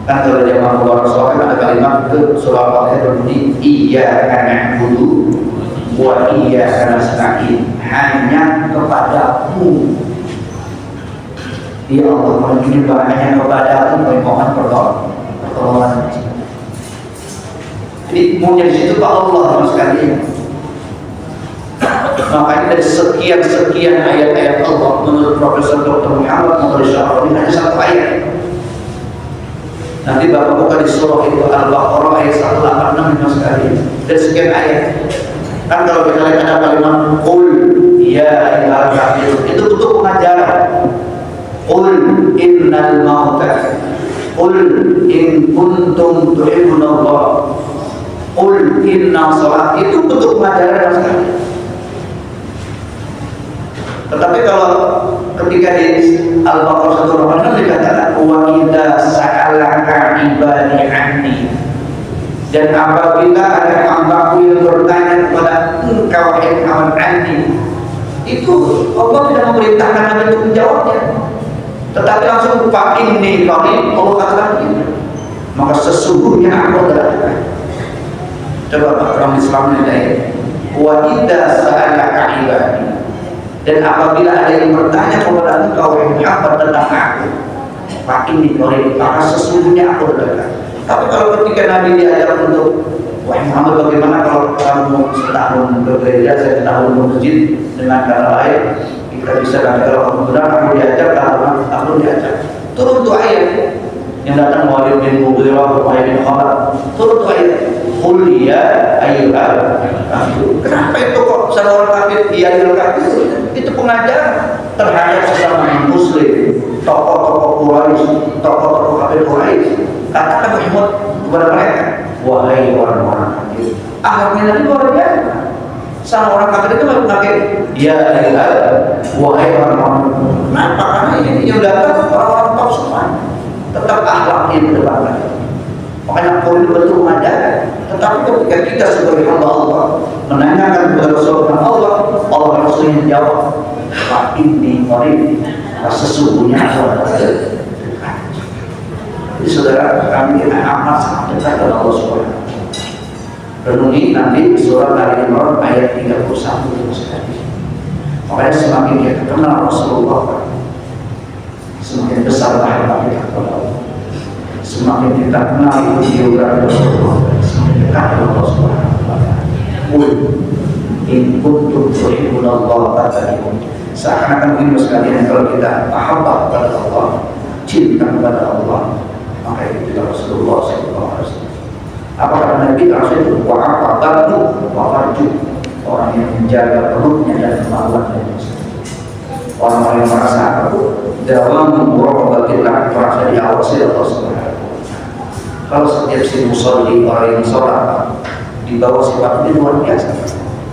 Kan kalau zaman keluar sholat ada kalimat itu surah Al-Fatihah berbunyi iyyaka na'budu wa iyyaka nasta'in, hanya kepadamu ya Allah, menyembah hanya kepadamu, mohon pertolongan. Jadi punya di situ Pak Allah sekalian. Makanya dari sekian ayat-ayat Allah, menurut Profesor Dr. Muhammad Muhammad Syaroni hanya satu ayat. Nanti Bapak buka di surah itu Al-Baqarah ayat 186 sekalian. Dan sekian ayat. Kan kalau kita lihat ada kalimat qul ya ayyuhal kafirun, itu bentuk pengajaran. Qul innal mauta, qul in kuntum tuhibbunallah, qul inna salat, itu bentuk pengajaran sekali. Tetapi kalau ketika di Al-Baqarah 186 dikatakan wa idza sa'alaka ibadi anni, dan apabila ada hambaku yang bertanya kepada engkau wahai kawan anni, itu Allah tidak memerintahkan Nabi untuk menjawabnya, tetapi langsung pak ini qarib, Allah katakan begini, maka sesungguhnya aku adalah dekat. Coba orang Islam ini, wa idza sa'alaka ibadi, dan apabila ada yang bertanya kepada engkau wahai Muhammad tentang aku, pak ini qarib, maka sesungguhnya aku dekat. Tapi kalau ketika Nabi diajar untuk wahai Muhammad, bagaimana kalau kamu setahun bekerja, saya setahun bermasjid, dengan kata lain kita bisa nanti kalau kamu benar kamu diajar, kalau kamu diajar. Turun tuh ayat yang datang Walid bin Mughirah, Walid bin Khalaf, turun tuh ayat qul ya ayyuhal kafirun. Kenapa itu kok seorang kafir ya ayyuhal kafirun? Itu pengajaran terhadap sesama muslim, tokoh-tokoh Quraisy, tokoh-tokoh kafir Quraisy. Katakan Muhammad kepada mereka, wahai orang-orang kafir. Akhirnya Nabi luar biasa. Sama orang kafir itu pakai ya ayyuhal, wahai orang-orang. Kenapa? Karena ini yang datang orang-orang top semua. Tetap akhlaknya di depan. Makanya Qul itu betul mengajarkan. Tetapi ketika kita sebagai hamba Allah menanyakan kepada Rasulullah Allah, Allah Rasulnya jawab, Pak ini qarib, sesungguhnya Allah dekat. Jadi saudara, kami amat sangat dekat dengan Allah Subhanahu. Renungi nanti surah Ali Imran ayat 31 sekali. Makanya semakin kita kenal Rasulullah, semakin besar pahala kita kepada Allah. Semakin kita kenal biografi Rasulullah, semakin dekat dengan Allah Subhanahu wa taala. In kuntum tuhibbunallah fattabi'un. Seakan-akan begini sekalian, kalau kita mahabbah kepada Allah, cinta kepada Allah, maka itu juga Rasulullah SAW. Apa kata Nabi Rasul? Wa'afadatu wa'farju, orang yang menjaga perutnya dan kemaluannya. Orang-orang yang merasa aku dalam muraqabatillah, merasa diawasi Allah Subhanahu. Kalau setiap si musolli, orang yang sholat di bawah sifat ini luar biasa,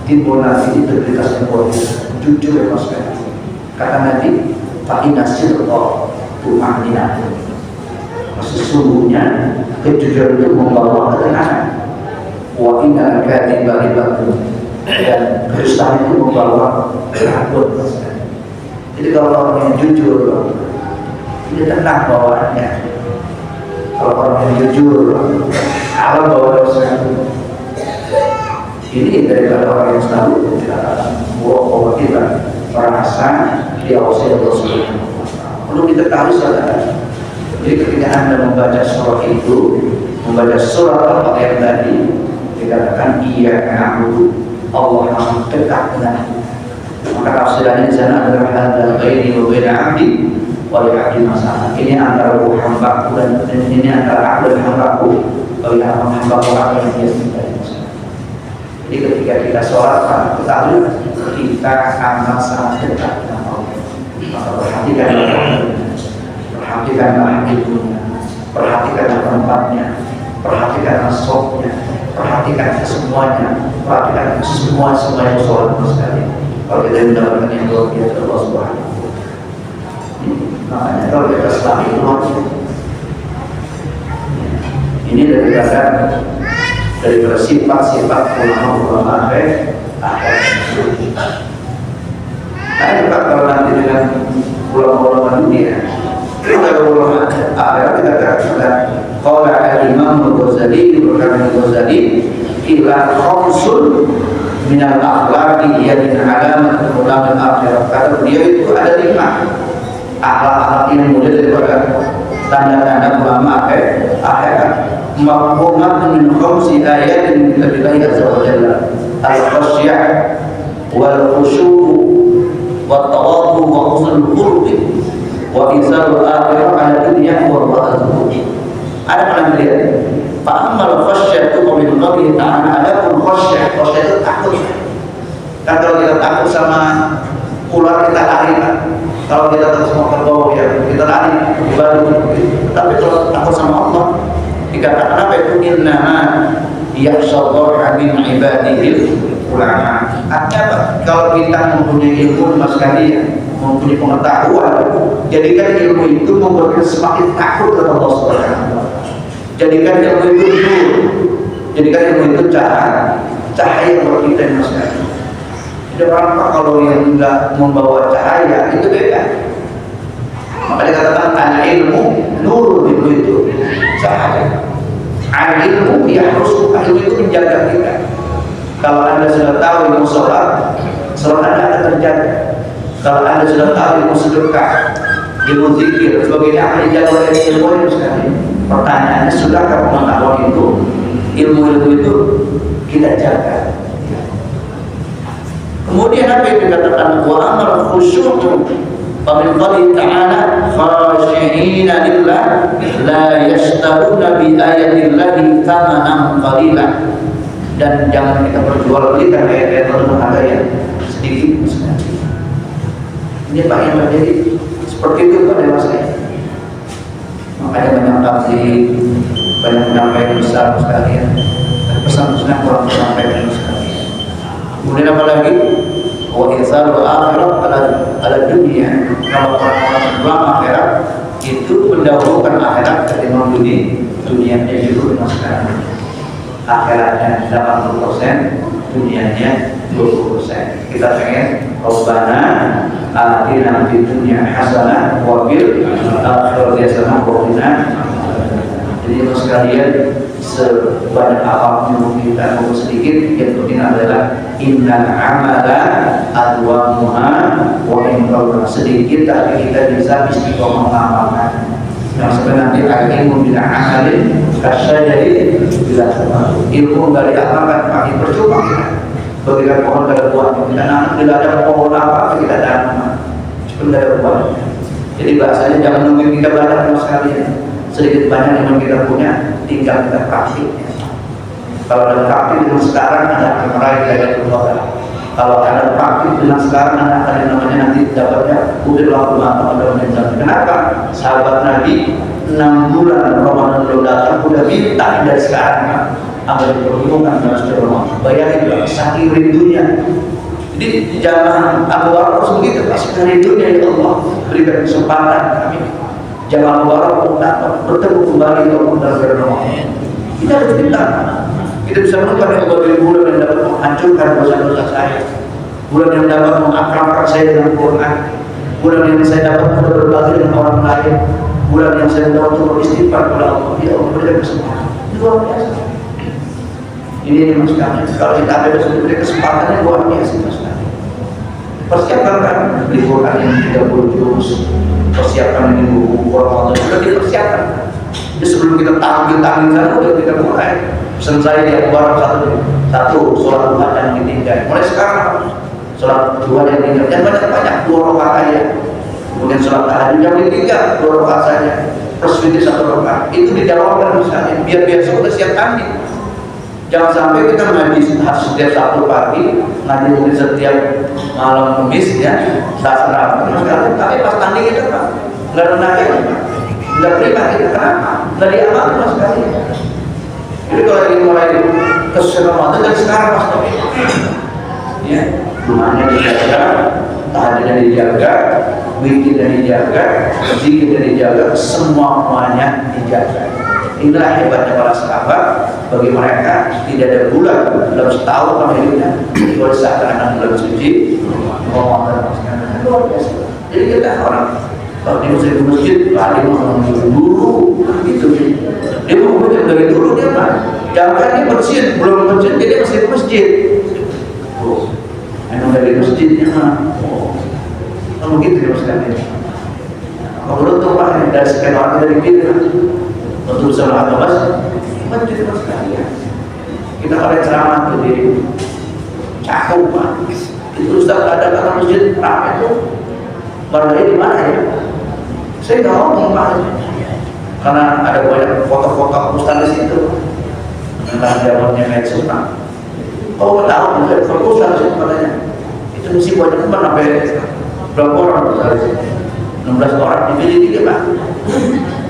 timbul nanti integritas yang luar biasa, jujur ya mas. Kata Nabi, fa'inna sirqa tu'aninatu, sesungguhnya kejujuran itu membawa ketenangan. Wa inna kadhiba ribatu, dan kedustaan itu membawa racun. Jadi kalau orang yang jujur, dia tenang bawaannya. Kalau orang yang jujur, kalau bawa dosa, ini daripada orang yang selalu bawa kita merasa diawasi Allah Subhanahu wa Ta'ala. Perlu kita tahu saudara. Jadi ketika Anda membaca surah itu, membaca surah Al-Fatihah tadi, dikatakan iya na'budu, Allah yang dekat denganku. Maka tafsirannya di sana adalah hadzal baini wa baina 'abdi wa li 'abdi masalah. Ini antara hambaku dan ini antara aku dan hambaku, bagi hambaku apa yang dia cintai. Jadi ketika kita sholat, ketahui kita akan sangat dekat dengan Allah. Maka perhatikanlah hidupnya, perhatikanlah tempatnya, perhatikanlah sopnya, perhatikan semuanya, perhatikan semua yang sholat sekali. Kalau kita mendapatkan yang luar biasa Allah Subhanahu wa Ta'ala. Makanya kalau kita selama itu ini daripada sifat-sifat ulama akhir. Nah, juga kalau nanti dengan ulama-ulama dunia, kalau ulama akhirat kita katakan qala al-Imam Al-Ghazali ila khamsun min al-akhlaqi yadin alamat ulama akhirat. Kata dia itu ada 5 akhlak-akhlak yang mulia daripada tanda-tanda ulama akhirat. Mafhumat min khamsi ayatin min kitabillahi azza wa jalla al-khasy' wal khusyu' wat tawadhu wa husnul khuluq wa izalul akhirah ala dunya wa ra'atuh. Ada penampilan fa'amal khasyatu min qablihi ta'ala ada pun khasyah itu takut. Kan kalau kita takut sama ular kita lari kan. Kalau kita takut sama kerbau ya kita lari baru. Tapi kalau takut sama Allah dikatakan apa itu innama yakhshallaha min ibadihi ulama. Artinya apa? Kalau kita mempunyai ilmu mas sekalian, mempunyai pengetahuan, jadikan ilmu itu membuat kita semakin takut kepada Allah Subhanahu wa Ta'ala. Jadikan ilmu itu nur, jadikan ilmu itu cahaya buat kita mas sekalian. Jadi apa kalau yang tidak membawa cahaya itu beda. Maka dikatakan an ilmu nur, ilmu itu cahaya. An ilmu ilmu itu menjaga kita. Kalau Anda sudah tahu ilmu sholat Anda akan terjaga. Kalau Anda sudah tahu ilmu sedekah, ilmu zikir, sebagainya akan dijaga oleh ilmu sekali. Pertanyaannya, sudahkah pengetahuan itu, ilmu itu kita jaga? Kemudian apa yang dikatakan wa amar khusyu'u Famin qali ta'ala khashi'ina lillah la yashtaruna bi ayatillahi thamanan qalila. Dan jangan kita perjualbelikan ayat-ayat berharga yang sedikit sekali. Ini Pak yang terjadi seperti itu pada masa ini. Makanya banyak takdir, banyak menyampaikan besar sekalian, dan pesan-pesan kurang disampaikan sekalian. Kemudian apa lagi? Wa izalul akhirat ala dunia. Kalau orang-orang berjuang akhirat itu mendahulukan akhirat ketimbang dunianya juga dengan sekarang. Akhiratnya 80%, dunianya 20%. Kita pengen Rabbana atina fid dunya hasanah wa fil akhirati hasanah wa qina. Jadi sekalian sebanyak apapun kita mau sedikit, yang penting adalah innal amala adwamuha wa in qalla. Sedikit tapi kita bisa istiqomah mengamalkan. Yang sebenarnya ilmu bila amalin kasyajari bila sama. Ilmu dari amalkan makin percuma kita. Berikan pohon dari buahnya kita nanam, bila ada pohon apa kita tanam, cuma dari buahnya. Jadi bahasanya jangan nunggu kita banyak sekalian. Sedikit banyak yang kita punya, tinggal kita praktiknya. Kalau ada praktik dengan sekarang, Anda akan meraih daya keluar. Kalau ada praktik dengan sekarang, Anda akan yang namanya nanti dapatnya udahlah atau ada menjadi. Kenapa? Sahabat Nabi 6 bulan Ramadan belum datang, udah minta dari sekarang agar diperhubungkan dengan Rasulullah. Bayangin saking rindunya. Jadi jangan Abu Bakar begitu, saking rindunya ya Allah berikan kesempatan kami. Jangan Abu Bakar dapat bertemu kembali dengan Rasulullah. Kita harus minta. Kita bisa menemukan bulan yang dapat menghancurkan dosa-dosa saya, bulan yang dapat mengakrabkan saya dengan Quran, bulan yang saya dapat untuk berbagi dengan orang lain, bulan yang saya dapat untuk beristighfar kepada Allah. Ya Allah, berikan kesempatan luar biasa. Ini mas kami, kalau kita ada diberi kesempatan yang luar biasa mas kami. Persiapkan kan beli Quran yang 30 juz, persiapkan ini buku Ramadan, sudah dipersiapkan. Jadi sebelum kita tampil sana, udah kita mulai. Pesan saya di Akbar satu sholat duha yang ditinggal. Mulai sekarang sholat duha yang ditinggal, jangan banyak-banyak, 2 rakaat aja. Kemudian sholat tahajud yang ditinggal 2 rakaat saja. Terus witir 1 rakaat. Itu dijawabkan misalnya, biar biasa udah siap tanding. Jangan sampai kita ngaji setiap Sabtu pagi, ngaji setiap malam Kamis ya, Selasa Rabu. Tapi pas tanding itu kan nggak ada naik, nggak terima kita kenapa? Nggak diamalkan mas sekali. Jadi kalau ingin mulai keselamatan dari sekarang mas, ya, rumahnya dijaga, tahajudnya dijaga, witirnya dijaga, zikirnya dijaga, semuanya dijaga. Inilah hebatnya para sahabat. Bagi mereka tidak ada bulan dalam setahun dalam hidupnya kecuali seakan-akan bulan suci Ramadan. Luar biasa. Jadi kita orang kalau di masjid lagi mau dulu gitu. Dia mau dari dulu dia mah. Jangan dia masjid belum masjid jadi masih ke masjid. Oh, emang dari masjidnya mah. Oh, kamu gitu ya sekalian. Kalau tuh pak dari sekian orang dari kita untuk sholat mas. Masjid sekalian. Kita ada ceramah tuh di Cakung Pak. Itu Ustaz ada kata masjid ramai itu. Barangkali di mana ya? Saya nggak ngomong Pak. Karena ada banyak foto-foto Ustaz di situ. Tentang zamannya medsos Pak. Oh tahu nggak? Foto Ustaz itu katanya. Itu mesti banyak teman sampai berapa orang Ustaz? 16 orang dipilih 3 Pak.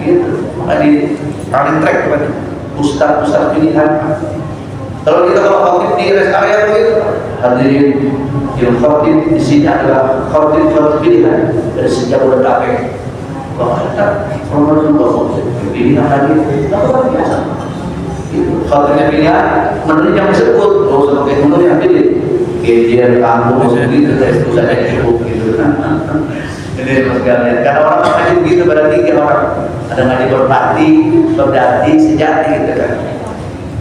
Gitu. Maka di running track Pak. Ustaz pilihan. Kalau kita khotib di rest area begitu, hadirin yang khotib di sini adalah khotib pilihan dari sejak bulan April. Kalau ada Ramadan khotib pilihan lagi, luar biasa. Khotibnya pilihan, menurut yang disebut, kalau sebagai menurut yang pilih, kejian kampung begitu, dari pusat yang cukup gitu. Jadi mas kalian, karena orang ngaji begitu pada 3 orang. Ada ngaji berpati, berdati, sejati gitu kan.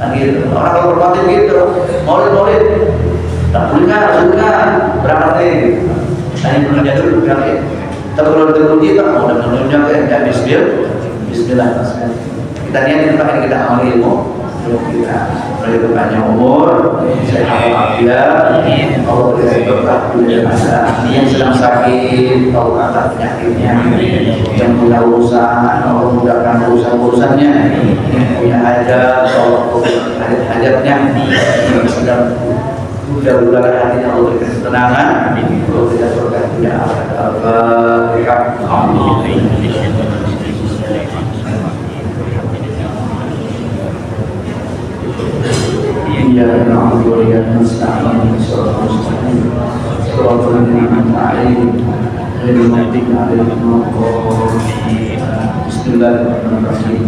Nah gitu. Orang kalau berpati gitu, maulid, tak sudah berangkat nih. Tanya menurutnya dulu berangkat. Tapi kalau terkunci tak mau dan menurutnya kan Bismillah. Kita niatin pakai kita amal ilmu. Kita beri bertanya umur, sehat walafiat, Allah beri berkah yang sedang sakit, Allah angkat penyakitnya, yang punya urusan, Allah mudahkan urusan-urusannya, yang punya hajat, Allah hajatnya, yang sedang mudah-mudahan hatinya Allah berikan ketenangan, Allah tidak berkah punya apa-apa. إياك نعبد وإياك نستعين صراط المستقيم صراط الذين أنعمت عليهم غير المغضوب عليهم ولا الضالين. بسم الله الرحمن الرحيم.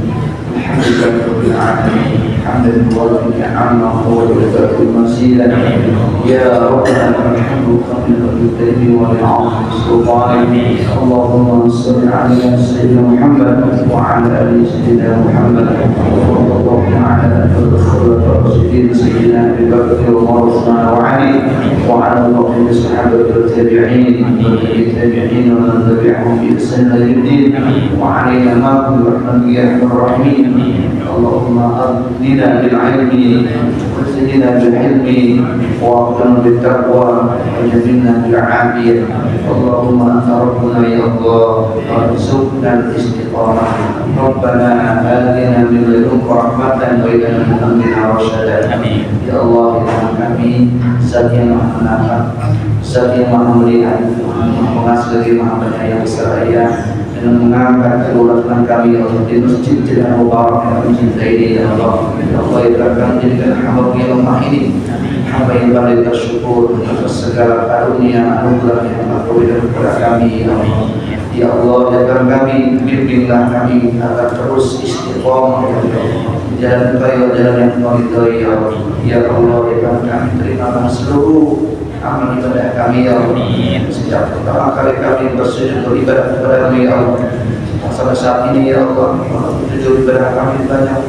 الحمد لله رب العالمين حمدا يوافي نعمه ويكافئ مزيدا. يا ربنا لك الحمد قبل الكريم ولعظم سلطانه. اللهم صل على سيدنا محمد وعلى ال سيدنا محمد وصلى الله على الخلفاء الراشدين سيدنا ابي بكر وعمر وعثمان وعلي وعلى باقي الصحابه والتابعين والتابعين ومن تبعهم باحسان الى الدين وعلينا معكم برحمتك يا ارحم الراحمين. اللهم اغننا بالعلم وزدنا بالحلم واغفرنا بالتقوى وجملنا بالعافيه. اللهم انت ربنا يا الله وارزقنا الاستقامه. ربنا آتنا من لدنك رحمة وإلى من أمرنا رشدا. Ya Allah, ya kami Zat yang maha menatap, Zat yang maha melihat, mengasihi maha penyayang seraya dengan mengangkat kedaulatan kami ya Allah di masjid dengan mubarak yang mencintai ini ya Allah. Ya Allah, ya kami jadikan hamba yang lemah ini hamba yang pandai bersyukur atas segala karunia anugerah yang Engkau berikan kepada kami ya Allah. Ya Allah, jadikan kami, bimbinglah kami agar terus istiqomah ya Allah jalan Engkau, jalan yang Engkau ridhoi ya Allah. Ya Allah, ya Tuhan kami, terimalah seluruh amal ibadah kami ya Allah. Sejak pertama kali kami bersujud beribadah kepada-Mu ya Allah, sampai saat ini ya Allah, sujud ibadah kami banyak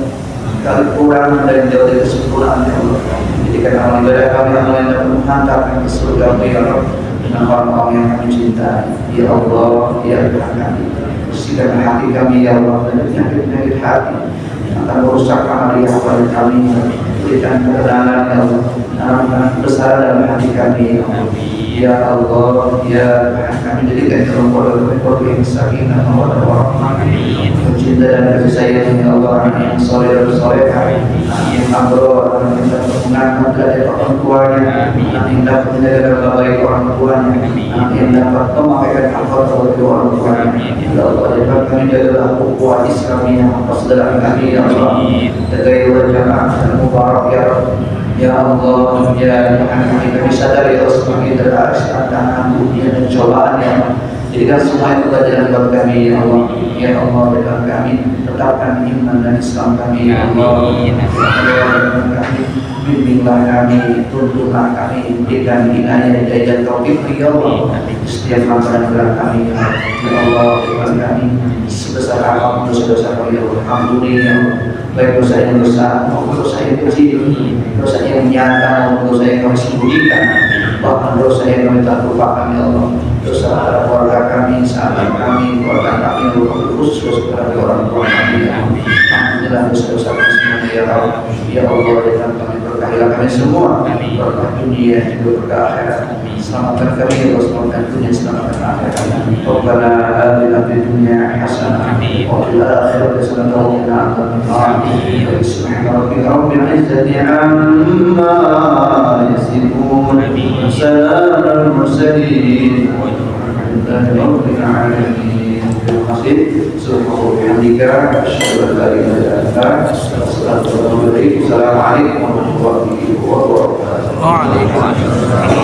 kali kurang dan jauh dari kesempurnaan ya Allah. Jadikan amal ibadah kami amal yang dapat menghantarkan ke surga-Mu ya Allah, dengan orang-orang yang kami cintai ya Allah. Ya Tuhan kami, bersihkan hati kami ya Allah dari penyakit-penyakit hati yang akan merusak amal ibadah kami. Berikan ketenangan ya Allah, tanamkan kebesaran dalam hati kami ya Allah. Ya Tuhan kami, jadikan kelompok-kelompok yang sakinah mawaddah warahmah, cinta dan kasih sayang ya Allah. Anak yang soleh dan solehah, anak yang abror, anak yang dapat mengangkat derajat orang tuanya, anak yang dapat menjaga nama baik orang tuanya, anak yang dapat memakaikan akhlak kepada orang tuanya ya Allah. Jadikan kami jagalah ukhuwah Islam yang persaudaraan kami ya Allah. Jagai wajah dan mubarak ya Allah. Ya Allah, ya Tuhan kami sadar ya Allah, semakin deras tantangan, ujian dan cobaan ya Allah. Jadikan semua itu pelajaran buat kami ya Allah. Ya Allah, berikan kami tetapkan iman dan Islam kami ya Allah. Ya kami, bimbinglah kami, tuntunlah kami, berikan inayah hidayah taufik ya Allah. Setiap langkah dan gerak kami ya Allah. Ya Allah, berikan kami sebesar apapun dosa-dosa kami ya Allah. Alhamdulillah, baik dosa yang besar maupun dosa yang kecil, dosa yang nyata maupun dosa yang kami sembunyikan, bahkan dosa yang kami tak lupakan ya Allah. Dosa terhadap keluarga kami, sahabat kami, keluarga kami, khusus kepada orang tua kami ya Allah. Alhamdulillah, dosa-dosa kami semuanya ya Allah. Ya Allah, jadikan kami berkahilah kami semua, berkah dunia juga berkah akhirat. Selamatkan kami ya Allah, selamatkan dunia, selamatkan akhirat. Rabbana atina fid dunya hasanah wa fil akhirati hasanah wa qina adzabannar. Subhana rabbika rabbil izzati amma yasifun, wa salamun alal mursalin, walhamdulillahi rabbil alamin. Terima kasih. Subhanallah, asyhadu an la ilaha illa anta, astaghfiruka wa atubu ilaik. Assalamualaikum warahmatullahi wabarakatuh. Waalaikumsalam.